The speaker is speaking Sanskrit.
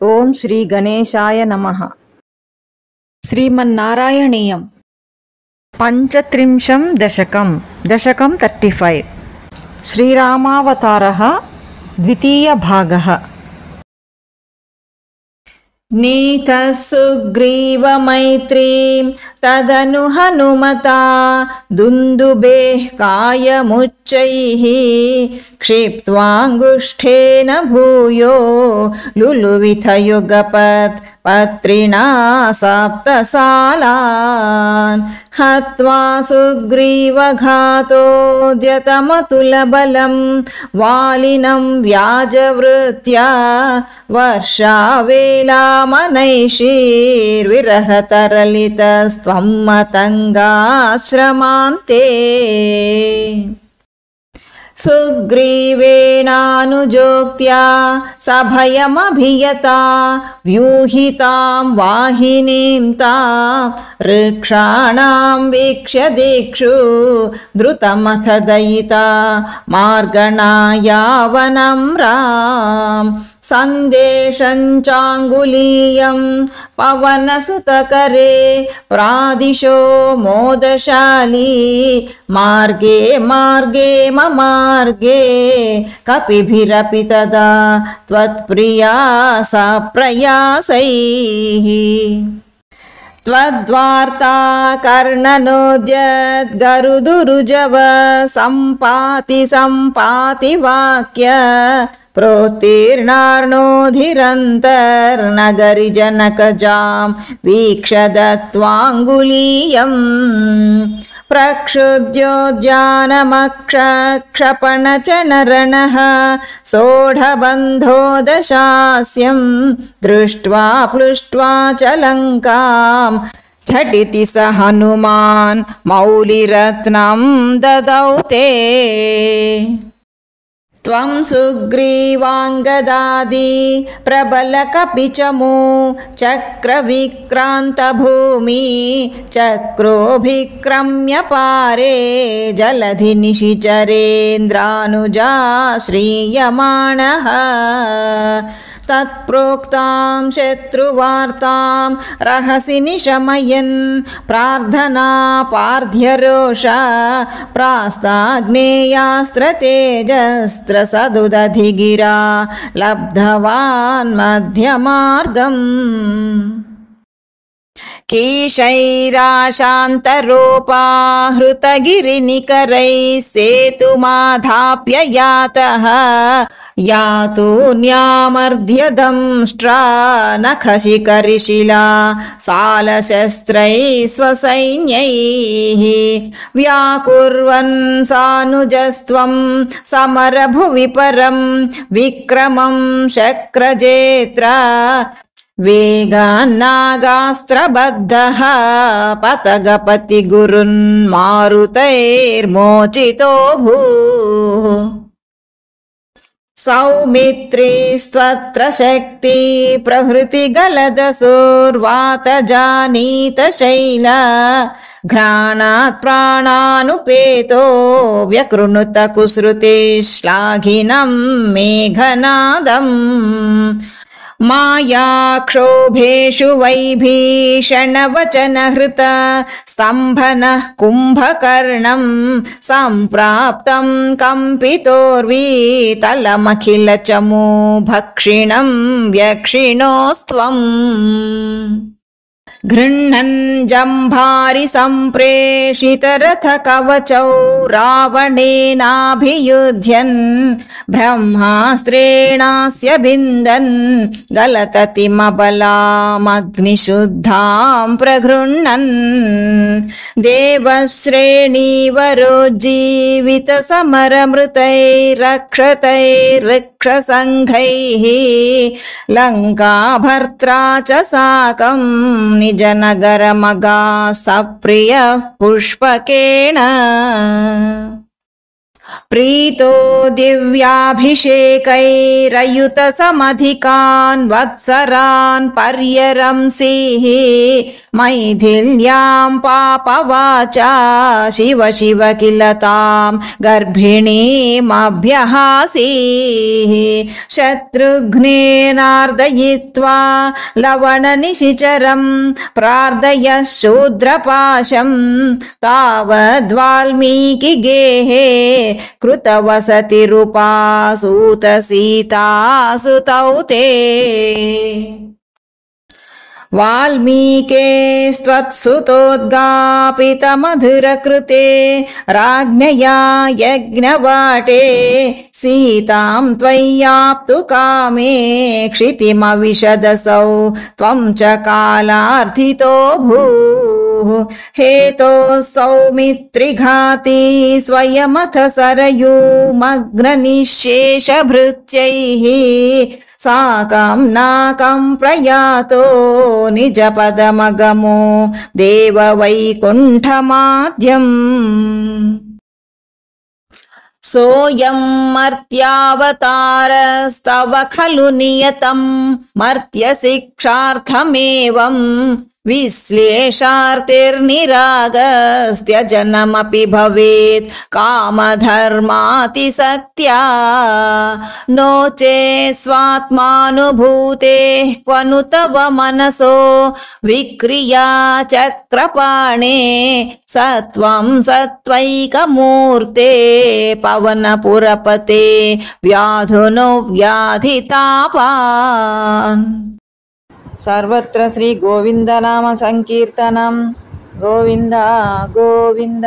ಓಂ ಶ್ರೀ ಗಣೇಶಾಯ ನಮಃ. ಶ್ರೀಮನ್ನಾರಾಯಣೀಯಂ ಪಂಚತ್ರಿಂಶಂ ದಶಕಂ 35 ಶ್ರೀರಾಮಾವತಾರಃ ದ್ವಿತೀಯ ಭಾಗಃ. नीतः सुग्रीवमैत्रीं तदनु हनुमता दुन्दुभेः कायमुच्चैः क्षिप्त्वाङ्गुष्ठेन भूयो लुलुविथयुगपत् पत्रिणा सप्तसालान् हत्वा सुग्रीवघातोद्यतमतुलबलं वालिनं व्याजवृत्या वर्षावेलामनैषीर्विरहतरलितस्त्वं मतङ्गाश्रमान्ते सुग्रीवेणानुजोक्त्या सभयमभियता व्यूहितां वाहिनीं तां वृक्षाणां वीक्ष्य दिक्षु द्रुतमथ दयिता मार्गणा यावनं राम सन्देशञ्चाङ्गुलीयं पवनसुतकरे प्रादिशो मोदशाली मार्गे मार्गे ममार्गे कपिभिरपि तदा त्वत्प्रिया सप्रयासैः त्वद्वार्ता कर्णनोद्यद्गरुदुरुजव सम्पाति वाक्य प्रोत्तीर्णार्णोधिरन्तर्नगरिजनकजां वीक्ष्य दत्त्वाङ्गुलीयम् प्रक्षुद्योद्यानमक्षक्षपणचनरणः सोढबन्धो दशास्यं दृष्ट्वा प्लुष्ट्वा च लङ्कां झटिति स हनुमान् मौलिरत्नं ददौ ते त्वं सुग्रीवाङ्गदादि प्रबलकपिचमू चक्रविक्रान्तभूमि चक्रोभिक्रम्य पारे जलधि निशिचरेन्द्रानुजा श्रीयमाणः तत्प्रोक्तां शत्रुवार्तां रहसि निशमयन् प्रार्थना पार्थ्यरोषा प्रास्ताग्नेयास्त्रतेजस्त्रसदुदधिगिरा लब्धवान् मध्यमार्गम् कीशैराशान्तरोपाहृतगिरिनिकरैः सेतुमाधाप्य यातः यातून्यामर्ध्यदंष्ट्रा नखशिखरिशिला सालशस्त्रैः स्वसैन्यैः व्याकुर्वन् सानुजस्त्वं समरभुवि परं विक्रमं शक्रजेत्रा वेगान्नागास्त्रबद्धः पतगपतिगुरुन्मारुतैर्मोचितो भूः सौमित्रीस्त्वत्र शक्ति प्रभृति गलदसुर्वातजानीतशैला घ्राणात् प्राणानुपेतो व्यकृणुत कुसृतिश्लाघिनं मेघनादम् मायाक्षोभेषु वैभीषणवचनहृत स्तम्भनः कुम्भकर्णं सम्प्राप्तं कम्पितोर्वीतलमखिलचमू भक्षिणं व्यक्षिणोस्त्वम् गृह्णन् जम्भारि सम्प्रेषितरथकवचौ रावणेनाभियुध्यन् ब्रह्मास्त्रेणास्य भिन्दन् गलततिमबलामग्निशुद्धां प्रगृह्णन् देवश्रेणीवरोज्जीवितसमरमृतैरक्षतैर्ऋक्षसङ्घैः लङ्काभर्त्रा च साकं निजनगरमगा सप्रियः पुष्पकेण प्रीतो दिव्याभिषेकैरयुतसमधिकान् वत्सरान् पर्यरंसीः मैथिल्यां पापवाचा शिव शिव किल तां गर्भिणीमभ्यहासीः शत्रुघ्नेनार्दयित्वा लवणनिशिचरं प्रार्थयः शूद्रपाशं तावद्वाल्मीकिगेहे कृतवसतिरूपा सूतसीतासुतौ ते वाल्मीकेस्त्वत्सुतोद्गापितमधुरकृते राज्ञया यज्ञवाटे सीतां त्वय्याप्तु कामे क्षितिमविशदसौ त्वं च कालार्थितो भूः हेतोः सौमित्रिघाती स्वयमथ सरयूमग्ननिःशेषभृत्यैः साकं नाकं प्रयातो निजपदमगमो देववैकुण्ठमाद्यम् सोऽयं मर्त्यावतारस्तव खलु नियतं मर्त्यशिक्षार्थमेवं विश्लेषार्तिर्निरागस्त्यजनमपि भवेत् कामधर्मातिसक्त्या नो चेत् स्वात्मानुभूतेः क्वनु तव मनसो विक्रिया चक्रपाणे सत्वं सत्त्वैकमूर्ते पवनपुरपते व्याधुनो व्याधितापान् सर्वत्र श्री गोविंद नाम संकीर्तनम गोविंद गोविंद।